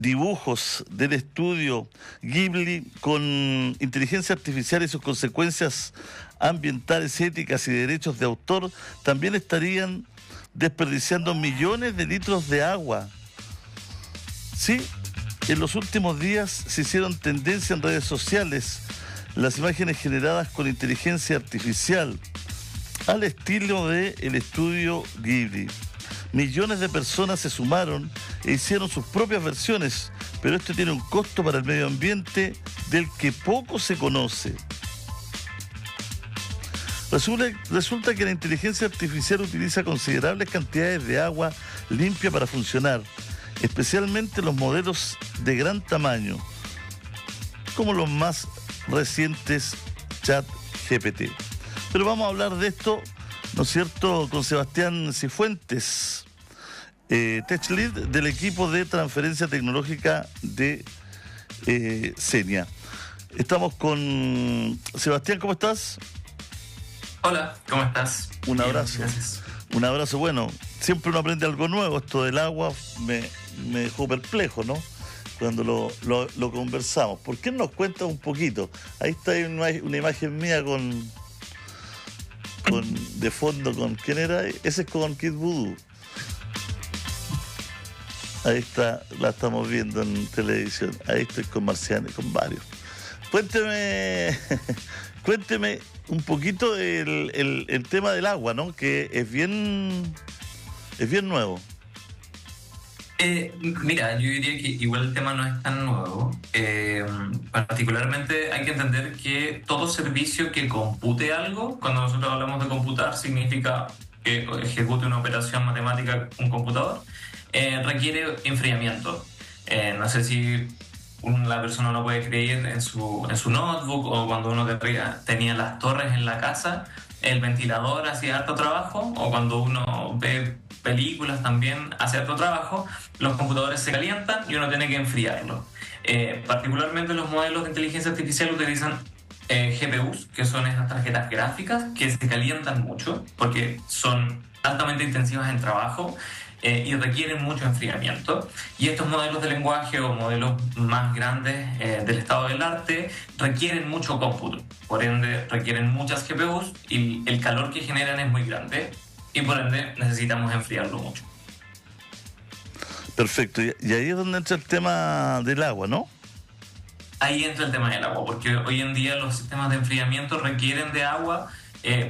dibujos del estudio Ghibli con inteligencia artificial y sus consecuencias ambientales, éticas y derechos de autor, también estarían desperdiciando millones de litros de agua. Sí, en los últimos días se hicieron tendencia en redes sociales las imágenes generadas con inteligencia artificial al estilo del estudio Ghibli. Millones de personas se sumaron e hicieron sus propias versiones, pero esto tiene un costo para el medio ambiente del que poco se conoce. Resulta que la inteligencia artificial utiliza considerables cantidades de agua limpia para funcionar, especialmente los modelos de gran tamaño, como los más recientes ChatGPT. Pero vamos a hablar de esto, ¿no es cierto?, con Sebastián Cifuentes, Tech Lead del equipo de transferencia tecnológica de Senia. Estamos con Sebastián, ¿cómo estás? Hola, ¿cómo estás? Un abrazo. Bien, gracias. Un abrazo. Bueno, siempre uno aprende algo nuevo. Esto del agua me dejó perplejo, ¿no? Cuando lo conversamos. ¿Por qué no nos cuentas un poquito? Ahí está una imagen mía con de fondo con ¿quién era? Ese es con Kid Voodoo. Ahí está, la estamos viendo en televisión. Ahí estoy con Marciano, con varios. Cuénteme un poquito el tema del agua, ¿no? Que es bien nuevo. Mira, yo diría que igual el tema no es tan nuevo. Particularmente hay que entender que todo servicio que compute algo, cuando nosotros hablamos de computar, significa que ejecute una operación matemática un computador, requiere enfriamiento. No sé si la persona no puede creer en su notebook, o cuando uno tenía las torres en la casa, el ventilador hacía harto trabajo, o cuando uno ve películas también hace harto trabajo, los computadores se calientan y uno tiene que enfriarlo. Particularmente los modelos de inteligencia artificial utilizan GPUs, que son estas tarjetas gráficas que se calientan mucho porque son altamente intensivas en trabajo y requieren mucho enfriamiento. Y estos modelos de lenguaje o modelos más grandes del estado del arte requieren mucho cómputo, por ende requieren muchas GPUs y el calor que generan es muy grande y por ende necesitamos enfriarlo mucho. Perfecto, y ahí es donde entra el tema del agua, ¿no? Ahí entra el tema del agua, porque hoy en día los sistemas de enfriamiento requieren de agua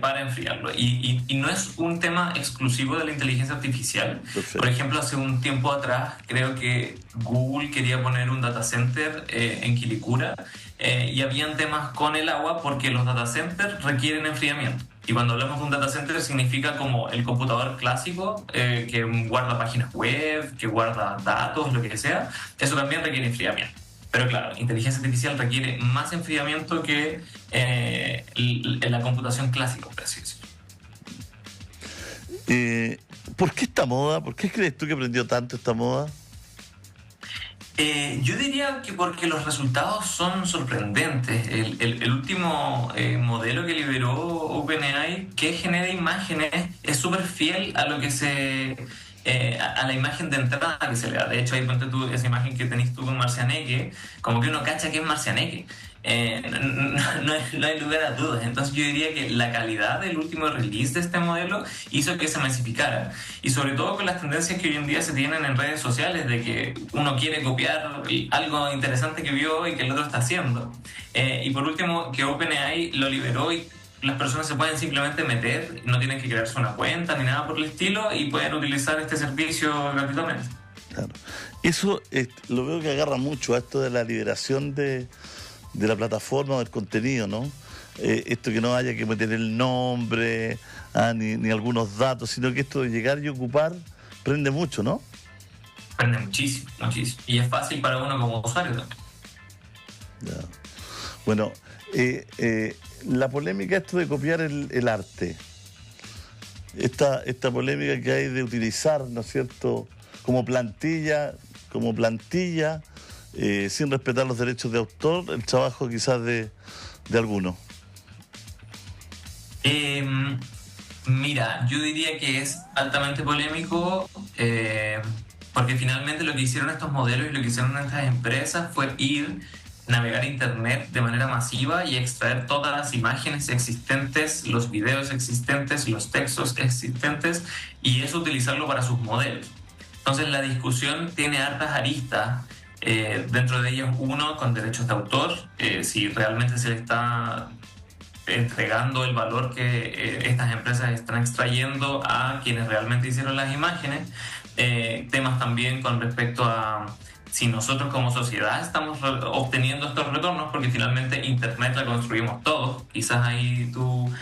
para enfriarlo. Y no es un tema exclusivo de la inteligencia artificial. Perfecto. Por ejemplo, hace un tiempo atrás creo que Google quería poner un data center en Quilicura y habían temas con el agua porque los data centers requieren enfriamiento. Y cuando hablamos de un data center significa como el computador clásico que guarda páginas web, que guarda datos, lo que sea. Eso también requiere enfriamiento. Pero claro, inteligencia artificial requiere más enfriamiento que la computación clásica, por así decirlo. ¿Por qué esta moda? ¿Por qué crees tú que aprendió tanto esta moda? Yo diría que porque los resultados son sorprendentes. El último modelo que liberó OpenAI, que genera imágenes, es súper fiel a lo que a la imagen de entrada que se le da. De hecho, ahí ponte tú esa imagen que tenés tú con Marcianeque, como que uno cacha que es Marcianeque. No hay lugar a dudas. Entonces yo diría que la calidad del último release de este modelo hizo que se masificara, y sobre todo con las tendencias que hoy en día se tienen en redes sociales de que uno quiere copiar algo interesante que vio y que el otro está haciendo, y por último que OpenAI lo liberó y las personas se pueden simplemente meter, no tienen que crearse una cuenta ni nada por el estilo y pueden utilizar este servicio gratuitamente. Claro. Eso lo veo que agarra mucho a esto de la liberación de la plataforma o del contenido, ¿no? Esto que no haya que meter el nombre ni algunos datos, sino que esto de llegar y ocupar prende mucho, ¿no? Prende muchísimo, muchísimo. Y es fácil para uno como usuario también. Ya. Bueno, la polémica esto de copiar el arte, esta polémica que hay de utilizar, ¿no es cierto?, como plantilla, sin respetar los derechos de autor, el trabajo quizás de algunos. Mira, yo diría que es altamente polémico Porque finalmente lo que hicieron estos modelos y lo que hicieron estas empresas fue navegar Internet de manera masiva y extraer todas las imágenes existentes, los videos existentes, los textos existentes, y eso utilizarlo para sus modelos. Entonces la discusión tiene hartas aristas, dentro de ellas uno con derechos de autor, si realmente se le está entregando el valor que estas empresas están extrayendo a quienes realmente hicieron las imágenes. Temas también con respecto a si nosotros como sociedad estamos obteniendo estos retornos, porque finalmente Internet la construimos todos. Quizás ahí tú,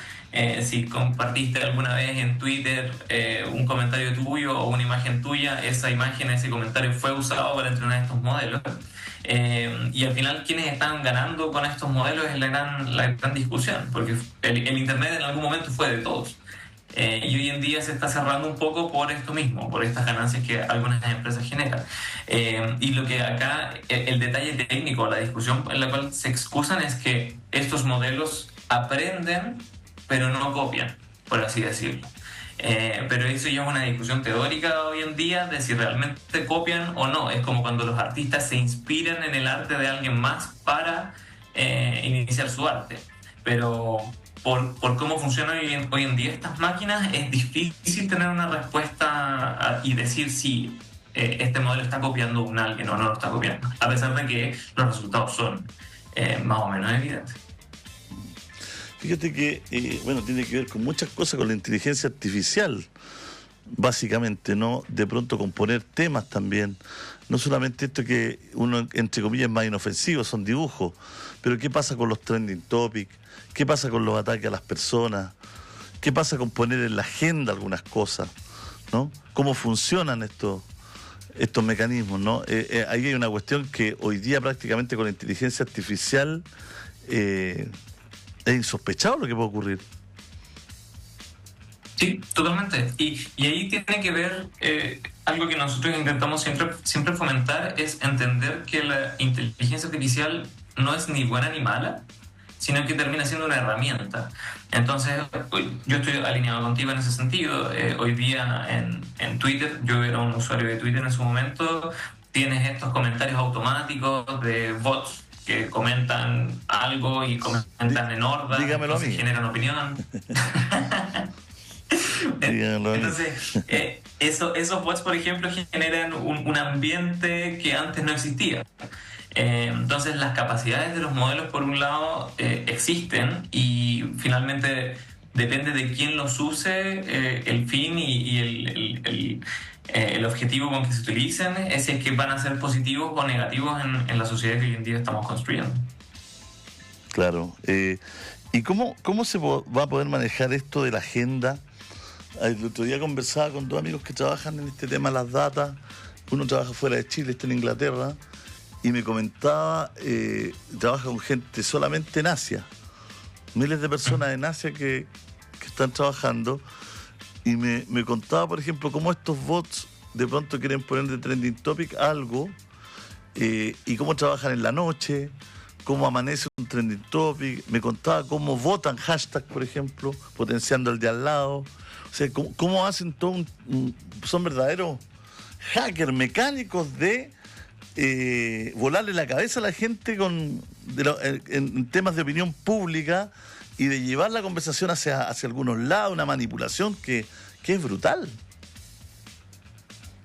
si compartiste alguna vez en Twitter un comentario tuyo o una imagen tuya, esa imagen, ese comentario fue usado para entrenar estos modelos. Y al final, quienes están ganando con estos modelos es la gran discusión, porque el Internet en algún momento fue de todos. Y hoy en día se está cerrando un poco por esto mismo, por estas ganancias que algunas empresas generan. Y lo que acá, el detalle técnico, la discusión en la cual se excusan es que estos modelos aprenden, pero no copian, por así decirlo. Pero eso ya es una discusión teórica hoy en día de si realmente copian o no. Es como cuando los artistas se inspiran en el arte de alguien más para iniciar su arte. Pero por cómo funcionan hoy en día estas máquinas, es difícil tener una respuesta y decir si este modelo está copiando un alguien o no lo está copiando, a pesar de que los resultados son más o menos evidentes. Fíjate que, bueno, tiene que ver con muchas cosas, con la inteligencia artificial, básicamente, ¿no? De pronto componer temas también. No solamente esto que uno, entre comillas, es más inofensivo, son dibujos, pero ¿qué pasa con los trending topics? ¿Qué pasa con los ataques a las personas? ¿Qué pasa con poner en la agenda algunas cosas? ¿No? ¿Cómo funcionan estos mecanismos? ¿No? Ahí hay una cuestión que hoy día prácticamente con la inteligencia artificial es insospechado lo que puede ocurrir. Sí, totalmente. Y ahí tiene que ver algo que nosotros intentamos siempre fomentar, es entender que la inteligencia artificial no es ni buena ni mala, sino que termina siendo una herramienta. Entonces, yo estoy alineado contigo en ese sentido. Hoy día en Twitter, yo era un usuario de Twitter en su momento, tienes estos comentarios automáticos de bots que comentan algo y comentan en horda, entonces generan opinión. Entonces, esos bots, por ejemplo, generan un ambiente que antes no existía. Entonces, las capacidades de los modelos, por un lado, existen, y finalmente depende de quién los use, el fin y el objetivo con que se utilicen, es si es que van a ser positivos o negativos en la sociedad que hoy en día estamos construyendo. Claro. ¿Y cómo se va a poder manejar esto de la agenda? El otro día conversaba con dos amigos que trabajan en este tema, las datas. Uno trabaja fuera de Chile, está en Inglaterra, y me comentaba, trabaja con gente solamente en Asia, miles de personas en Asia que están trabajando, y me contaba, por ejemplo, cómo estos bots de pronto quieren poner de trending topic algo, y cómo trabajan en la noche, cómo amanece un trending topic. Me contaba cómo votan hashtag, por ejemplo, potenciando al de al lado. O sea, cómo hacen todo son verdaderos hackers mecánicos de volarle la cabeza a la gente en temas de opinión pública, y de llevar la conversación hacia algunos lados, una manipulación que es brutal.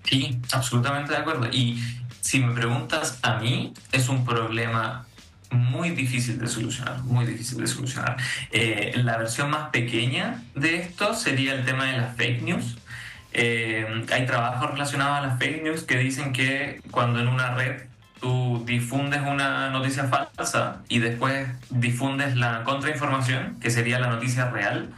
Sí, absolutamente de acuerdo. Y si me preguntas a mí, es un problema muy difícil de solucionar, muy difícil de solucionar. La versión más pequeña de esto sería el tema de las fake news. Hay trabajos relacionados a las fake news que dicen que cuando en una red tú difundes una noticia falsa y después difundes la contrainformación, que sería la noticia real,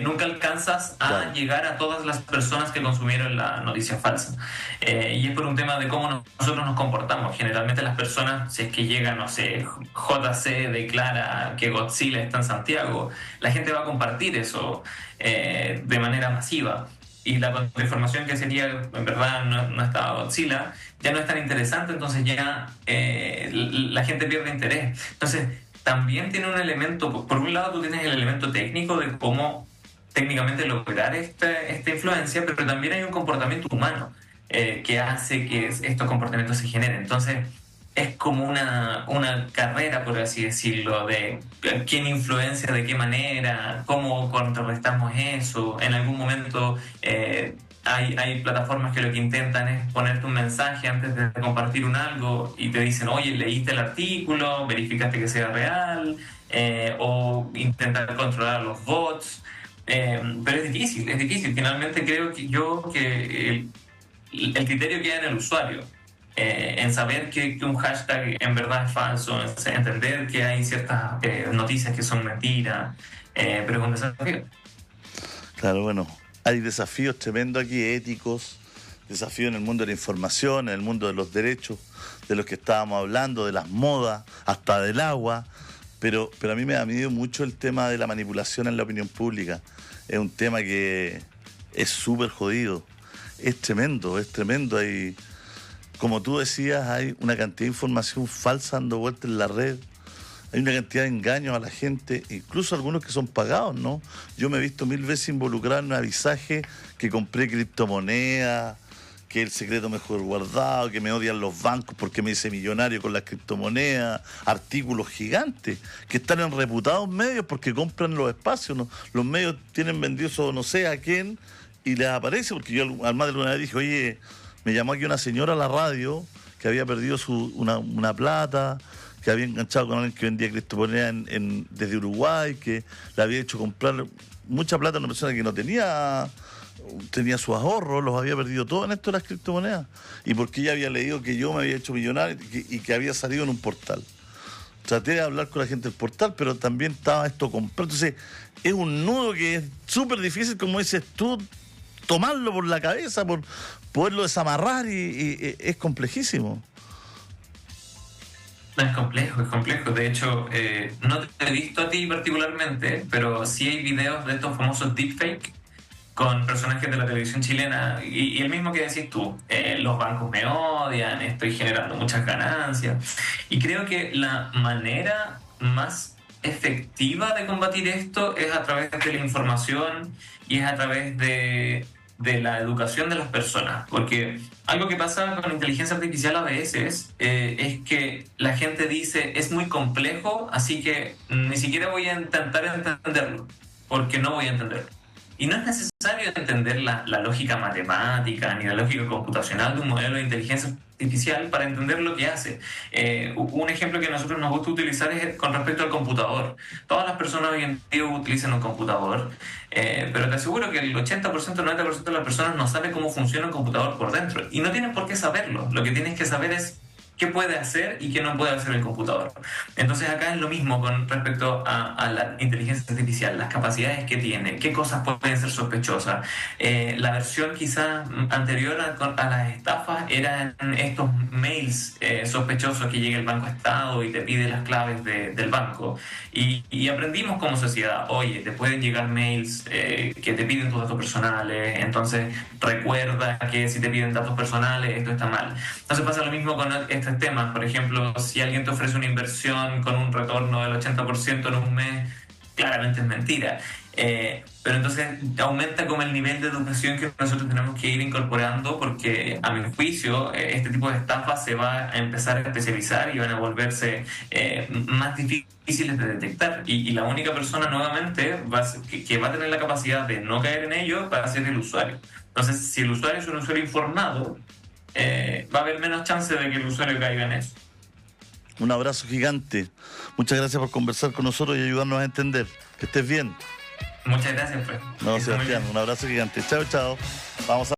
nunca alcanzas a llegar a todas las personas que consumieron la noticia falsa. Y es por un tema de cómo nosotros nos comportamos. Generalmente las personas, si es que llegan, no sé, JC declara que Godzilla está en Santiago, la gente va a compartir eso de manera masiva. Y la contrainformación, que sería, en verdad, no estaba Godzilla, ya no es tan interesante, entonces ya la gente pierde interés. Entonces, también tiene un elemento, por un lado tú tienes el elemento técnico de cómo técnicamente lograr esta influencia, pero también hay un comportamiento humano que hace que estos comportamientos se generen. Entonces, es como una carrera, por así decirlo, de quién influencia de qué manera, cómo contrarrestamos eso. En algún momento hay plataformas que lo que intentan es ponerte un mensaje antes de compartir un algo y te dicen, oye, leíste el artículo, verificaste que sea real, o intentar controlar los bots. Pero es difícil. Finalmente creo que el criterio queda en el usuario. En saber que un hashtag en verdad es falso, en entender que hay ciertas noticias que son mentiras, pero es un desafío. Claro, bueno, hay desafíos tremendos aquí, éticos, desafíos en el mundo de la información, en el mundo de los derechos, de los que estábamos hablando, de las modas, hasta del agua, pero a mí me da miedo mucho el tema de la manipulación en la opinión pública. Es un tema que es súper jodido, es tremendo, hay... Como tú decías, hay una cantidad de información falsa dando vueltas en la red. Hay una cantidad de engaños a la gente, incluso algunos que son pagados, ¿no? Yo me he visto 1000 veces involucrado en un avisaje que compré criptomonedas, que el secreto mejor guardado, que me odian los bancos porque me hice millonario con las criptomonedas, artículos gigantes que están en reputados medios porque compran los espacios, ¿no? Los medios tienen vendido eso no sé a quién y les aparece, porque yo al más de una vez dije, oye... Me llamó aquí una señora a la radio que había perdido una plata, que había enganchado con alguien que vendía criptomonedas desde Uruguay, que le había hecho comprar mucha plata a una persona que no tenía sus ahorros, los había perdido todo en esto de las criptomonedas. Y porque ella había leído que yo me había hecho millonario y que había salido en un portal. Traté de hablar con la gente del portal, pero también estaba esto comprado. Entonces, es un nudo que es súper difícil, como dices tú, tomarlo por la cabeza, por poderlo desamarrar y es complejísimo. Es complejo. De hecho, no te he visto a ti particularmente, pero sí hay videos de estos famosos deepfake con personajes de la televisión chilena y el mismo que decís tú, los bancos me odian, estoy generando muchas ganancias. Y creo que la manera más efectiva de combatir esto es a través de la información y es a través de la educación de las personas, porque algo que pasa con la inteligencia artificial a veces es que la gente dice es muy complejo, así que ni siquiera voy a intentar entenderlo, porque no voy a entenderlo. Y no es necesario entender la lógica matemática ni la lógica computacional de un modelo de inteligencia artificial para entender lo que hace. Un ejemplo que a nosotros nos gusta utilizar es con respecto al computador. Todas las personas hoy en día utilizan un computador, pero te aseguro que el 80%, el 90% de las personas no sabe cómo funciona un computador por dentro. Y no tienen por qué saberlo. Lo que tienes que saber es qué puede hacer y qué no puede hacer el computador. Entonces acá es lo mismo con respecto a la inteligencia artificial, las capacidades que tiene, qué cosas pueden ser sospechosas. La versión quizás anterior a las estafas eran estos mails sospechosos que llega el Banco Estado y te pide las claves del banco. Y aprendimos como sociedad, oye, te pueden llegar mails que te piden tus datos personales, entonces recuerda que si te piden datos personales esto está mal. Entonces pasa lo mismo con estos temas. Por ejemplo, si alguien te ofrece una inversión con un retorno del 80% en un mes, claramente es mentira. Pero entonces aumenta como el nivel de educación que nosotros tenemos que ir incorporando, porque a mi juicio este tipo de estafas se va a empezar a especializar y van a volverse más difíciles de detectar, y la única persona nuevamente que va a tener la capacidad de no caer en ello va a ser el usuario. Entonces, si el usuario es un usuario informado, va a haber menos chance de que el usuario caiga en eso. Un abrazo gigante. Muchas gracias por conversar con nosotros y ayudarnos a entender. Que estés bien. Muchas gracias, pues. No, Sebastián, un abrazo gigante. Chao, chao. Vamos a